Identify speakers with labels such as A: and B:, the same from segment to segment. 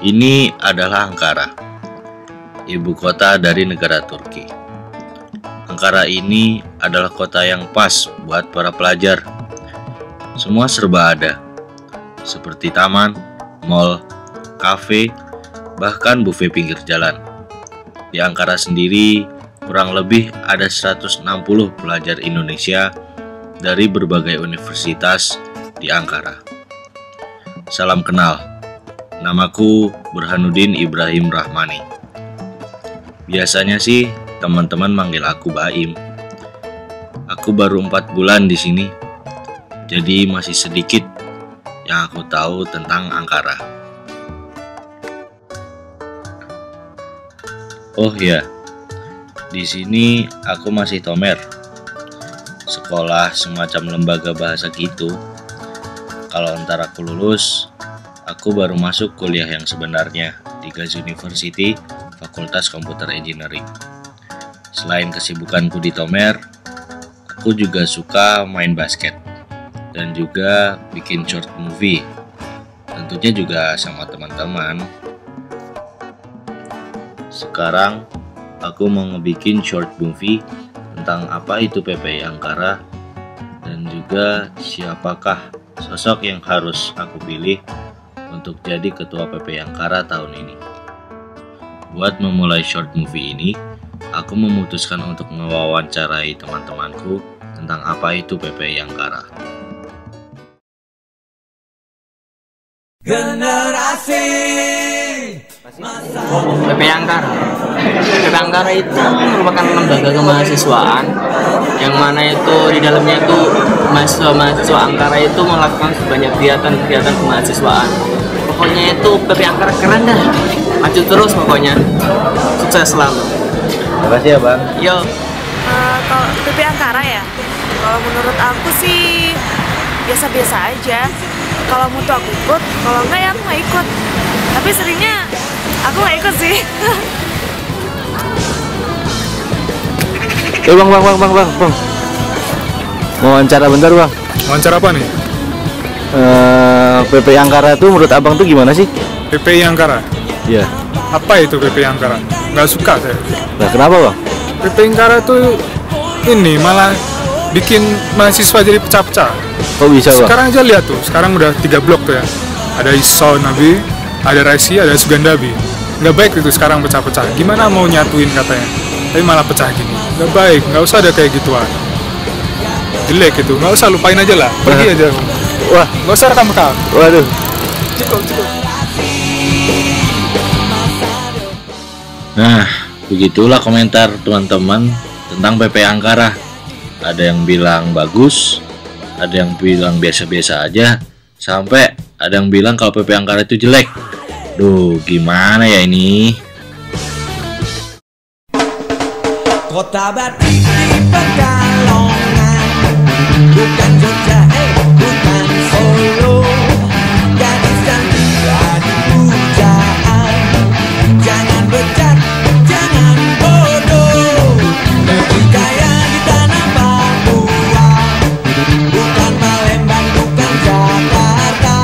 A: Ini adalah Ankara, ibu kota dari negara Turki. Ankara ini adalah kota yang pas buat para pelajar. Semua serba ada, seperti taman, mall, kafe, bahkan buffet pinggir jalan. Di Ankara sendiri, kurang lebih ada 160 pelajar Indonesia dari berbagai universitas di Ankara. Salam kenal. Namaku Burhanuddin Ibrahim Rahmani. Biasanya sih teman-teman manggil aku Baim. Aku baru 4 bulan di sini, jadi masih sedikit yang aku tahu tentang Ankara. Oh ya, di sini aku masih tomer, sekolah semacam lembaga bahasa gitu. Kalau ntar aku lulus, aku baru masuk kuliah yang sebenarnya di Gazi University, Fakultas Computer Engineering. Selain kesibukanku di Tomer, aku juga suka main basket dan juga bikin short movie. Tentunya juga sama teman-teman. Sekarang aku mau ngebikin short movie tentang apa itu PPI Ankara dan juga siapakah sosok yang harus aku pilih untuk jadi ketua PPI Ankara tahun ini. Buat memulai short movie ini, aku memutuskan untuk mewawancarai teman-temanku tentang apa itu PPI Ankara.
B: Generasi
C: PPI Ankara. PPI Ankara itu merupakan lembaga kemahasiswaan yang mana itu di dalamnya itu mahasiswa Ankara itu melakukan banyak kegiatan kemahasiswaan. Pokoknya itu PPI Ankara keren dah. Maju terus pokoknya. Sukses selalu.
A: Terima kasih ya Bang.
C: Yo.
D: Kalau PPI Ankara ya, kalau menurut aku sih biasa-biasa aja. Kalau mau tuh aku ikut, kalau enggak ya aku nggak ikut. Tapi seringnya aku nggak ikut sih.
E: Bang. Mau wawancara bentar bang.
F: Wawancara apa nih?
E: PPI Ankara itu menurut abang tuh gimana sih?
F: PPI Ankara?
E: Iya.
F: Apa itu PPI Ankara? Nggak suka saya.
E: Nah kenapa bang?
F: PPI Ankara tuh ini malah bikin mahasiswa jadi pecah-pecah.
E: Kok bisa bang?
F: Sekarang aja lihat tuh, sekarang udah 3 blok tuh ya. Ada Iso Nabi, ada Raisi, ada Sugandabi. Nggak baik itu sekarang pecah-pecah. Gimana mau nyatuin katanya? Tapi malah pecah gini. Nggak baik, nggak usah ada kayak gituan. Jelek itu, nggak usah, lupain aja lah. Pergi aja.
E: Wah,
F: nggak usah rekam-rekam.
E: waduh.
F: Cukup.
A: Nah, begitulah komentar teman-teman tentang PPI Ankara. Ada yang bilang bagus, ada yang bilang biasa-biasa aja, sampai ada yang bilang kalau PPI Ankara itu jelek. Duh, gimana ya ini?
B: Kota Batik di Pekalongan, bukan Jogja, bukan Solo. Gadis cantik lagi pujaan, jangan bejat, jangan bodoh. Lebih kaya di tanah Papua, bukan Palembang, bukan Jakarta.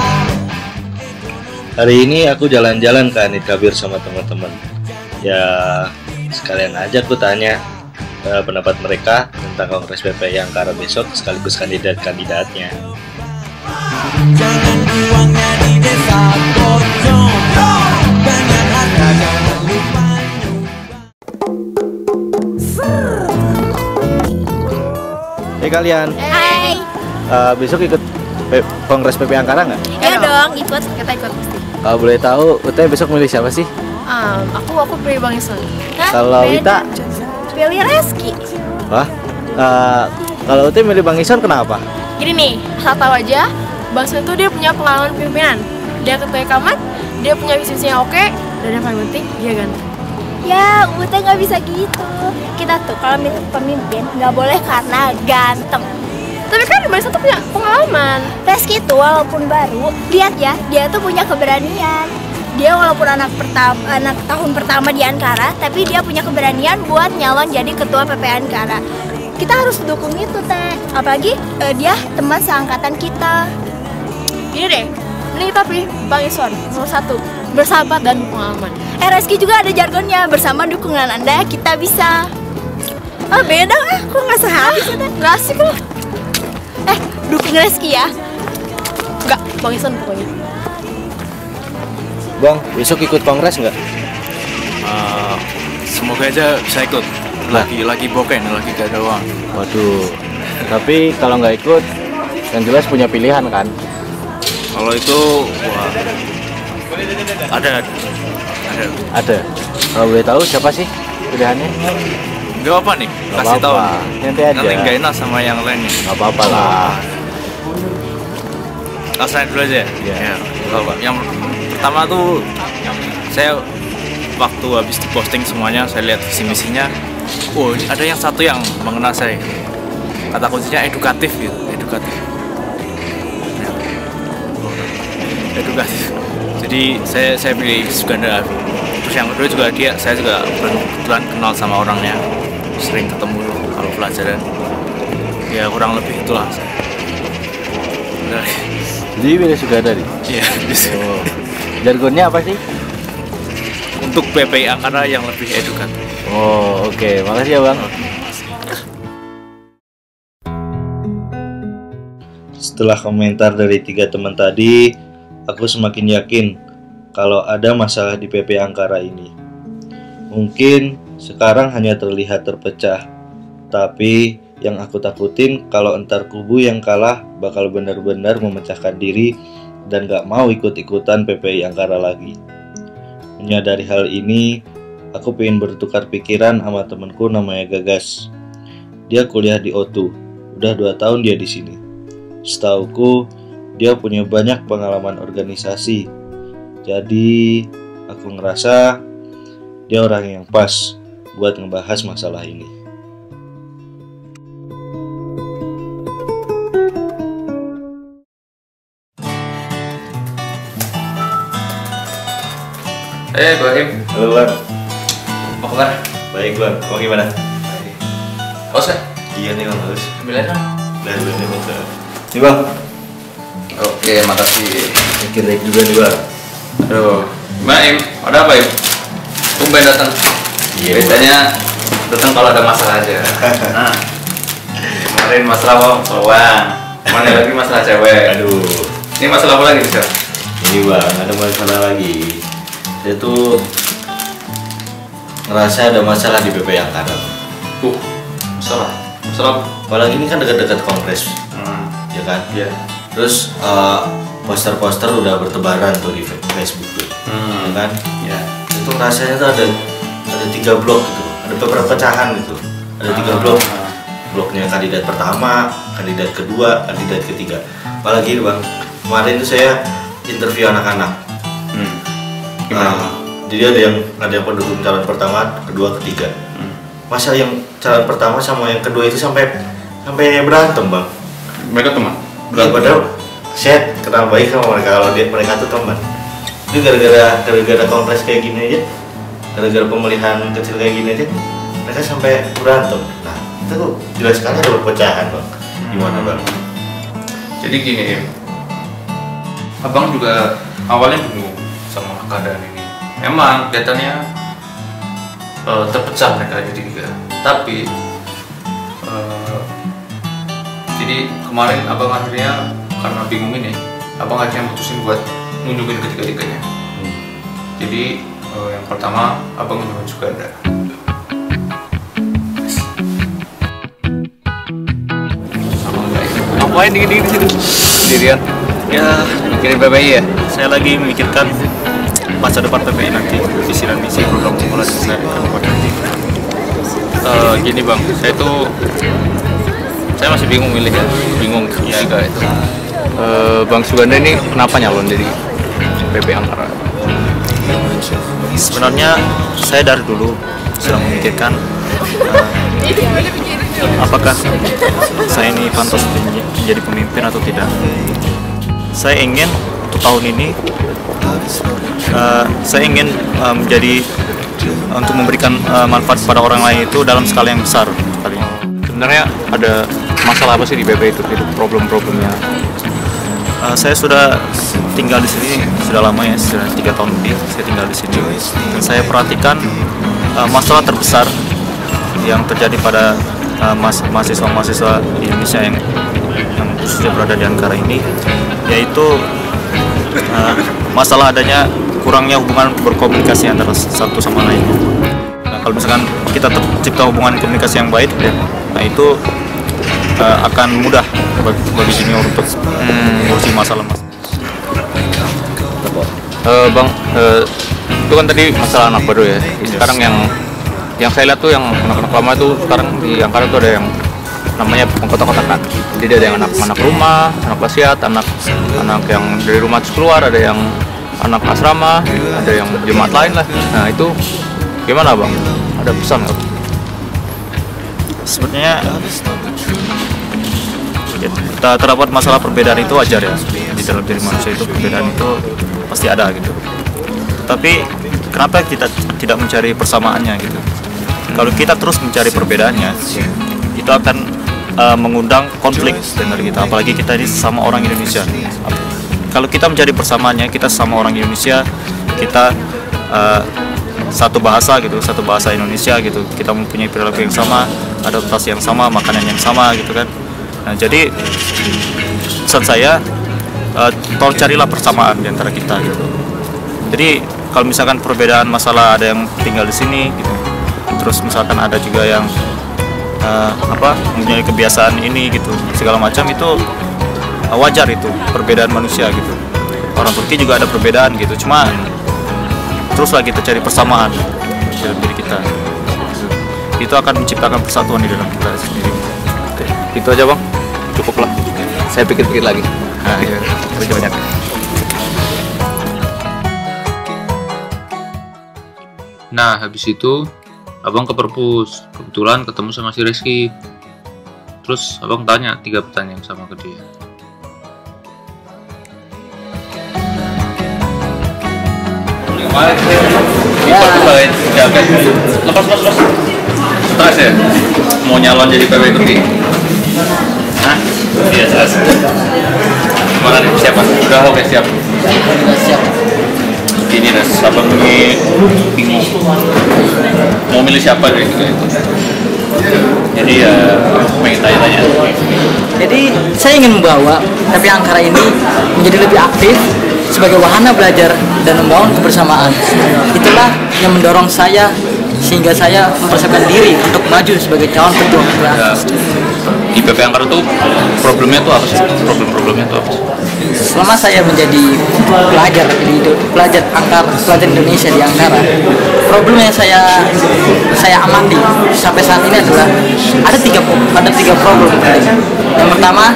A: Hari ini aku jalan-jalan ke Anit Kabir sama teman-teman. Ya, sekalian aja aku tanya pendapat mereka tentang Kongres PPI Ankara besok sekaligus kandidat-kandidatnya.
B: Jangan buangnya di desa Bojong, banyak harta jangan lupa
E: Hey kalian,
G: Hai.
E: besok ikut Kongres PPI Ankara nggak?
G: Iya dong, ikut. Kita ikut pasti.
E: Kalau boleh tahu, Ute besok milih siapa sih?
D: Aku pilih Bang Isun.
E: Kalau Wita?
G: Pilih Reski.
E: Wah, kalau Ute milih Bang Ison kenapa?
D: Gini nih, asal tahu aja, Bang Isun tuh dia punya pengalaman pimpinan. Dia ketua kamat, dia punya visi yang oke, dan yang paling penting dia ganteng.
G: Ya, Ute nggak bisa gitu. Kita tuh kalau milih pemimpin nggak boleh karena ganteng.
D: Tapi kan Bang Isun tuh punya pengalaman.
G: Reski tuh walaupun baru, lihat ya, dia tuh punya keberanian. Dia walaupun anak tahun pertama di Ankara, tapi dia punya keberanian buat nyalon jadi ketua PPI Ankara. Kita harus dukung itu, Teh. Apalagi dia teman seangkatan kita.
D: Gini deh, mending kita pilih Bang Ison nomor 1.
H: bersahabat dan pengalaman.
G: Reski juga ada jargonnya, bersama dukungan Anda kita bisa. Oh beda lah, kok nggak sehabis ada.
H: Nggak asik loh.
G: Dukung Reski ya.
H: Nggak, Bang Isan pokoknya.
E: Bang, besok ikut kongres nggak?
I: Semoga aja bisa ikut. Lagi boken, lagi gak ada uang.
E: Waduh, tapi kalau nggak ikut, yang jelas punya pilihan kan?
I: Kalau itu, wah, ada.
E: Ada. Kalau boleh tahu siapa sih pilihannya?
I: Gak apa nih,
E: Nggak
I: kasih tahu.
E: apa-apa. Nanti aja.
I: Nanti gak enak sama yang lainnya.
E: Nggak apa-apa lah.
I: Langsung dulu aja.
E: Iya.
I: Ya, nggak apa. Yang pertama tuh, saya waktu habis diposting semuanya, saya lihat visi misinya. Oh, ada yang satu yang mengena saya. Kata kuncinya edukatif gitu, edukatif. Ya. Edukatif. Jadi saya pilih Suganda Abi. Terus yang kedua juga saya juga kebetulan kenal sama orangnya, sering ketemu kalau pelajaran. Ya kurang lebih itulah saya.
E: Jadi pilih Suganda nih?
I: Iya.
E: Oh. Jargonnya apa sih?
I: Untuk PPI Ankara yang lebih edukatif.
E: Oh, oke. Makasih ya, Bang.
A: Setelah komentar dari 3 teman tadi, aku semakin yakin kalau ada masalah di PP Ankara ini. Mungkin sekarang hanya terlihat terpecah, tapi yang aku takutin kalau entar kubu yang kalah bakal benar-benar memecahkan diri dan gak mau ikut-ikutan PPI Ankara lagi. Menyadari hal ini, aku pengen bertukar pikiran sama temenku namanya Gagas. Dia kuliah di O2, udah 2 tahun dia di sini. Setauku, dia punya banyak pengalaman organisasi. Jadi, aku ngerasa dia orang yang pas buat ngebahas masalah ini.
J: Bang Im.
A: Halo Bang.
J: Apa kabar?
A: Baik Bang, kamu gimana?
J: Baik. Haus ya?
A: Iya nih Bang, harus.
J: Ambil aja.
A: Udah nih Bang. Nih Bang.
J: Oke, makasih.
A: Mikir juga nih Bang.
J: Aduh, gimana Im? Ada apa Im? Tumben datang.
A: Iya,
J: biasanya datang kalau ada masalah aja. Nah, kemarin masalah uang. Mana lagi masalah cewek.
A: Aduh.
J: Ini masalah apa lagi sekarang?
A: Ini Bang, ada masalah lagi. Saya tuh ngerasa ada masalah di PP Ankara.
J: Masalah apa?
A: Apalagi ini kan dekat-dekat kongres, ya kan?
J: Iya.
A: Terus poster-poster udah bertebaran tuh di Facebook tuh, ya kan?
J: Iya.
A: Itu rasanya tuh ada 3 blok gitu, ada perpecahan gitu, ada 3 blok. Bloknya kandidat pertama, kandidat kedua, kandidat ketiga. Apalagi Bang, kemarin tuh saya interview anak-anak. Jadi ada yang pendukung calon pertama, kedua, ketiga. Masa yang calon pertama sama yang kedua itu sampai berantem Bang.
J: Mereka teman?
A: Ya, padahal saya kenal baik sama mereka kalau mereka tuh teman. Itu gara-gara kongres kayak gini aja, gara-gara pemilihan kecil kayak gini aja, mereka sampai berantem. Nah itu tuh jelas sekali ada perpecahan Bang. Gimana Bang?
J: Jadi gini Im, Abang juga awalnya bingung sama keadaan ini. Emang kelihatannya terpecah mereka jadi 3. Tapi jadi kemarin abang akhirnya karena bingung ini, abang akhirnya mutusin buat nunjukin ketiga-tiganya. Jadi yang pertama abang nunjukin Suganda.
I: Ngapain dingin-dingin di situ? Sendirian? Ya, mikirin PPI ya. Saya lagi memikirkan masa depan PPI nanti, visi dan misi program simulasi saya akan buat nanti. Gini Bang, saya masih bingung milih ya, bingung juga itu. Bang Suganda ini kenapa nyalon dari PPI Ankara? Sebenarnya saya dari dulu sedang memikirkan apakah saya ini pantas menjadi pemimpin atau tidak. Saya ingin untuk tahun ini saya ingin menjadi untuk memberikan manfaat kepada orang lain itu dalam skala yang besar. Sebenarnya ada masalah apa sih di PP itu problem-problemnya?
E: Saya sudah tinggal di sini sudah lama ya, sudah 3 tahun lebih saya tinggal di sini. Dan saya perhatikan masalah terbesar yang terjadi pada mahasiswa-mahasiswa Indonesia yang khususnya berada di Ankara ini, yaitu masalah adanya kurangnya hubungan berkomunikasi antara satu sama lain. Nah, kalau misalkan kita tercipta hubungan komunikasi yang baik, nah itu akan mudah bagi junior untuk mengurusi masalah.
J: Bang, itu kan tadi masalah anak baru ya. Sekarang yang saya lihat tuh yang anak-anak lama itu sekarang di Ankara tuh ada yang namanya pengkotak-kotakan. Jadi ada yang anak rumah, anak wasiat, anak yang dari rumah terus keluar, ada yang anak asrama, ada yang jemaat lain lah. Nah itu gimana bang? Ada pesan nggak?
E: Sebenarnya terdapat masalah perbedaan itu wajar ya, di dalam diri manusia itu perbedaan itu pasti ada gitu. Tapi kenapa kita tidak mencari persamaannya gitu? Kalau kita terus mencari perbedaannya, itu akan mengundang konflik dengan kita, apalagi kita ini sama orang Indonesia. Kalau kita mencari persamaannya, kita sama orang Indonesia, kita satu bahasa gitu, satu bahasa Indonesia gitu, kita mempunyai perilaku yang sama, adaptasi yang sama, makanan yang sama gitu kan. Nah jadi pesan saya, tolong carilah persamaan di antara kita gitu. Jadi kalau misalkan perbedaan masalah ada yang tinggal di sini gitu, terus misalkan ada juga yang mempunyai kebiasaan ini gitu, segala macam itu wajar, itu perbedaan manusia gitu. Orang Turki juga ada perbedaan gitu, cuma teruslah kita cari persamaan dalam diri kita. Itu akan menciptakan persatuan di dalam kita sendiri.
J: Itu aja bang, cukup lah. Saya pikir-pikir lagi.
E: Nah, iya. Terima banyak.
J: Nah habis itu abang ke perpus, kebetulan ketemu sama si Rizky. Terus abang tanya 3 pertanyaan sama ke dia. Lepas. Stres ya? Mau nyalon jadi PW Turki? Hah? Iya stres. Gimana nih? Siap kan? Udah oke siap. Siap. Ini res, abang ini bingung mau milih siapa dari tiga itu. Jadi ya pengen tanya-tanya.
K: Jadi saya ingin membawa TP Ankara ini menjadi lebih aktif sebagai wahana belajar dan membangun kebersamaan. Itulah yang mendorong saya sehingga saya mempersiapkan diri untuk maju sebagai calon ketua PPA.
J: Di PP Ankara tuh problemnya tuh apa sih? Problemnya tuh apa sih?
K: Selama saya menjadi pelajar Indonesia di Ankara, problem yang saya amati sampai saat ini adalah ada tiga problem. Yang pertama,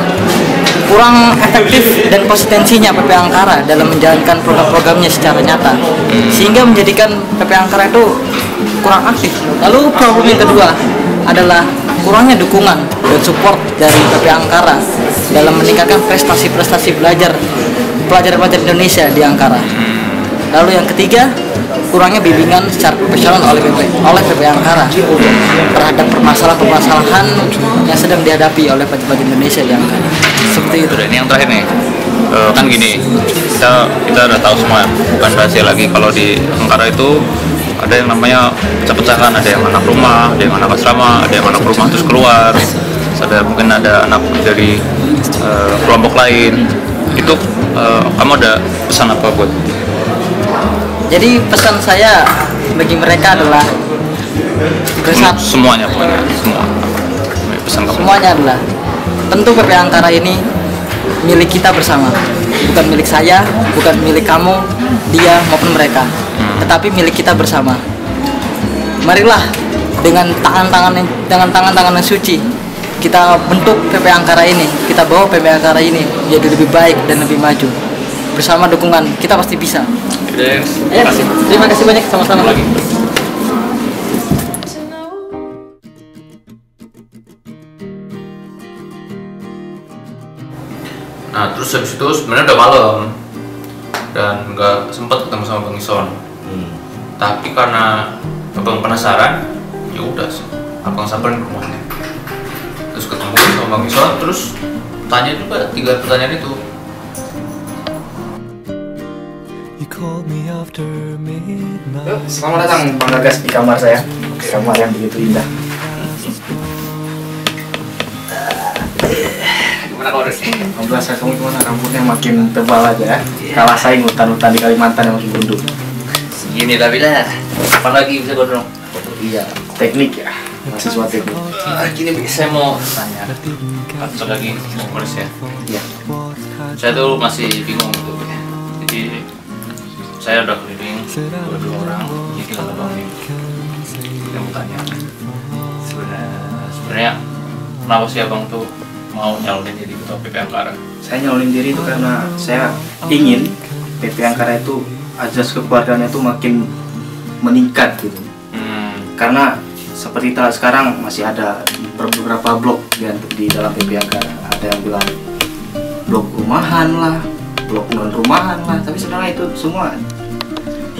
K: kurang efektif dan konsistensinya PP Ankara dalam menjalankan program-programnya secara nyata, sehingga menjadikan PP Ankara itu kurang aktif. Lalu problem yang kedua adalah kurangnya dukungan dan support dari PP Ankara dalam meningkatkan prestasi-prestasi pelajar-pelajar Indonesia di Ankara. Lalu yang ketiga, kurangnya bimbingan secara profesional oleh PP Ankara terhadap permasalahan-permasalahan yang sedang dihadapi oleh pelajar Indonesia di Ankara. Seperti itu.
J: Ini yang terakhir nih, kan gini, kita udah tahu semua, bukan rahasia lagi kalau di Ankara itu ada yang namanya pecah-pecahan, ada yang anak rumah, ada yang anak asrama, ada yang anak rumah terus keluar, mungkin ada anak dari kelompok lain. Itu kamu ada pesan apa buat?
K: Jadi pesan saya bagi mereka adalah
J: semuanya pokoknya, pesan kamu.
K: Semuanya adalah tentu PP Ankara ini milik kita bersama, bukan milik saya, bukan milik kamu, dia maupun mereka, tetapi milik kita bersama. Marilah dengan tangan-tangan yang suci kita bentuk PP Ankara ini, kita bawa PP Ankara ini jadi lebih baik dan lebih maju. Bersama dukungan kita pasti bisa. Terima kasih banyak, sama-sama lagi.
J: Nah terus habis itu sebenarnya udah malam dan nggak sempat ketemu sama Bang Ison. Tapi karena abang penasaran, ya udah abang samperin ke rumahnya. Terus ketemu sama Bang Ison, terus tanya juga 3 pertanyaan itu.
K: Selamat datang Bang Gagas di kamar saya. Kamar yang begitu indah.
J: Gimana kabar?
K: Alhamdulillah, saya kamu gimana? Rambutnya makin tebal aja ya. Kalah saing hutan-hutan di Kalimantan yang masih gundul.
J: Gini tapi lah. Kapan lagi bisa gondrong?
K: Iya, teknik ya. Mahasiswa teknik.
J: Gini saya mau tanya. Satu lagi komerс ya.
K: Iya.
J: Saya tuh masih bingung gitu. Jadi saya udah keliling dua orang. Jadi kata bang nih. Saya mau tanya. Sebenarnya kenapa sih abang tuh mau nyalonin jadi ketua PP Ankara?
K: Saya nyalonin diri itu karena saya ingin PP Ankara itu azas kekeluargaannya itu makin meningkat gitu. Karena seperti sekarang masih ada beberapa blok di dalam PP Ankara. Ada yang bilang blok rumahan lah, blok non rumahan lah, tapi sebenarnya itu semua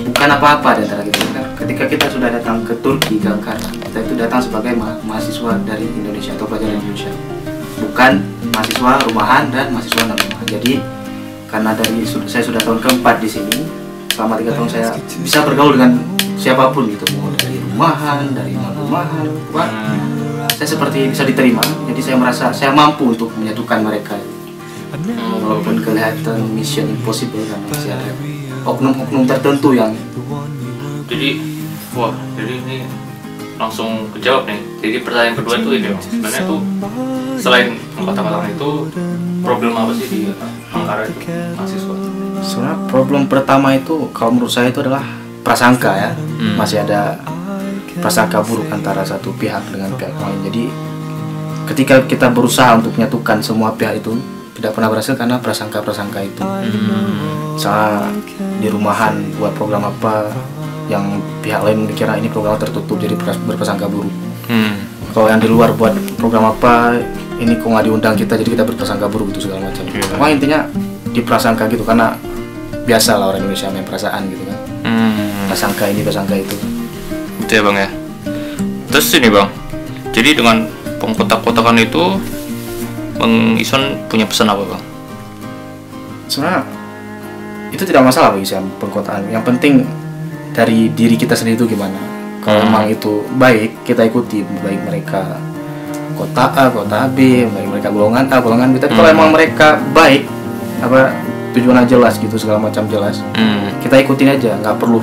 K: bukan apa-apa di antara kita. Ketika kita sudah datang ke Turki, ke Ankara, kita itu datang sebagai mahasiswa dari Indonesia atau pelajar Indonesia, bukan mahasiswa rumahan dan mahasiswa non rumahan. Jadi karena saya sudah tahun keempat di sini, selama 3 tahun saya bisa bergaul dengan siapapun gitu, mau dari rumahan, dari non rumahan, saya seperti bisa diterima. Jadi saya merasa saya mampu untuk menyatukan mereka. Walaupun kelihatan mission impossible kan masih ada oknum-oknum tertentu yang.
J: Jadi ini langsung kejawab nih. Jadi pertanyaan kedua itu ini sebenarnya tuh selain kata-kata itu problem apa sih di Ankara itu mahasiswa?
K: Sebenarnya problem pertama itu kalau menurut saya itu adalah prasangka ya. Masih ada prasangka buruk antara satu pihak dengan pihak lain. Jadi ketika kita berusaha untuk menyatukan semua pihak itu tidak pernah berhasil karena prasangka-prasangka itu. Misalnya di rumahan buat program apa yang pihak lain kira ini program tertutup, jadi berprasangka buruk. Kalau yang di luar buat program apa ini kok nggak diundang kita, jadi kita berprasangka buruk itu segala macam. Cuma intinya di prasangka gitu, karena biasa lah orang Indonesia main perasaan gitu kan. Prasangka ini prasangka itu.
J: Itu ya bang ya. Terus ini bang, jadi dengan pengkotak-kotakan itu Bang Ison punya pesan apa bang?
K: Sebenarnya itu tidak masalah bagi saya pengkotaan. Yang penting dari diri kita sendiri itu gimana. Kalau memang itu baik, kita ikuti. Baik mereka kota A, kota B, baik mereka golongan A, golongan B. Tapi kalau memang mereka baik, tujuannya jelas gitu, segala macam jelas, kita ikutin aja. Nggak perlu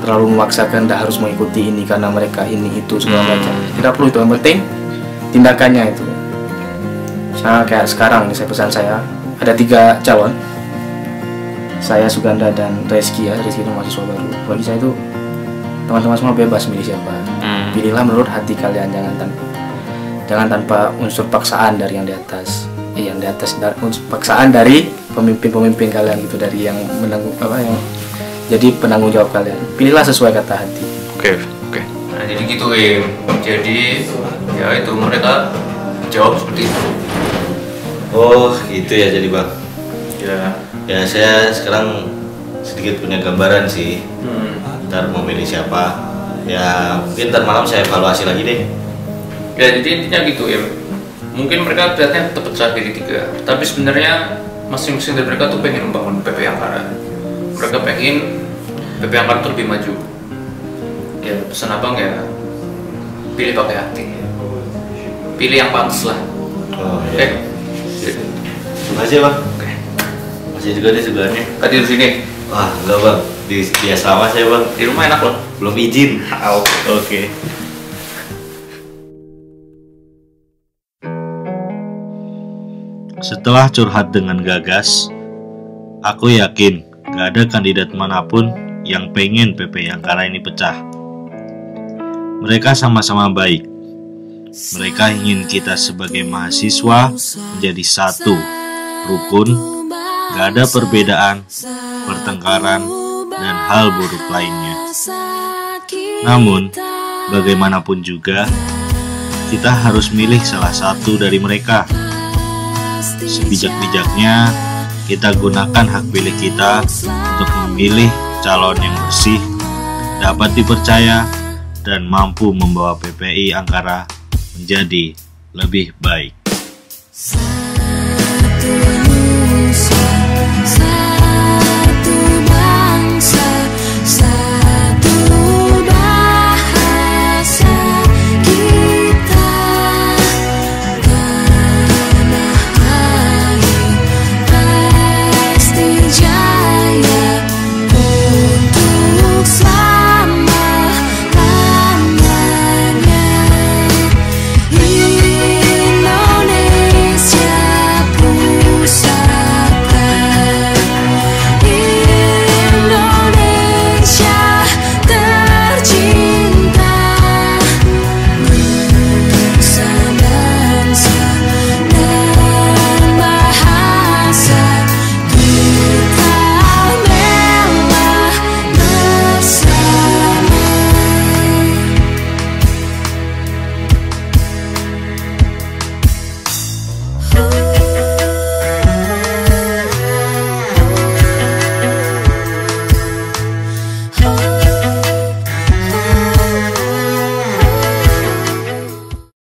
K: terlalu memaksakan, nggak harus mengikuti ini karena mereka ini itu segala macam. Tidak perlu itu. Yang penting tindakannya itu. Misalnya kayak sekarang ini pesan saya ada 3 calon, saya, Suganda dan Reski ya. Reski itu mahasiswa baru. Bagi saya itu teman-teman semua bebas milih siapa. Pilihlah menurut hati kalian, jangan tanpa unsur paksaan dari yang di atas. Yang di atas unsur paksaan dari pemimpin-pemimpin kalian gitu, dari yang menanggung yang jadi penanggung jawab kalian. Pilihlah sesuai kata hati.
J: Oke. Nah jadi gitu jadi ya itu mereka jawab seperti itu.
A: Oh gitu ya jadi bang. Ya saya sekarang sedikit punya gambaran sih. Ntar mau milih siapa. Ya mungkin ntar malam saya evaluasi lagi deh.
J: Ya jadi intinya gitu ya. Mungkin mereka kelihatannya terpecah jadi 3, tapi sebenarnya masing-masing dari mereka tuh pengen membangun PP Ankara. Mereka pengen PP Ankara tuh lebih maju. Ya pesan abang ya, pilih pakai hati. Pilih yang pantas lah.
A: Oh iya. Terima kasih bang.
J: Oke.
A: Masih juga deh sebenarnya.
J: Tadi di sini.
A: Wah enggak bang, di asrama saya bang.
J: Di rumah enak loh.
A: Belum izin. Oke. Setelah curhat dengan Gagas, aku yakin gak ada kandidat manapun yang pengen PP Ankara ini pecah. Mereka sama-sama baik. Mereka ingin kita sebagai mahasiswa menjadi satu, rukun, gak ada perbedaan, pertengkaran, dan hal buruk lainnya. Namun, bagaimanapun juga, kita harus milih salah satu dari mereka. Sebijak-bijaknya, kita gunakan hak pilih kita untuk memilih calon yang bersih, dapat dipercaya, dan mampu membawa PPI Ankara menjadi lebih baik.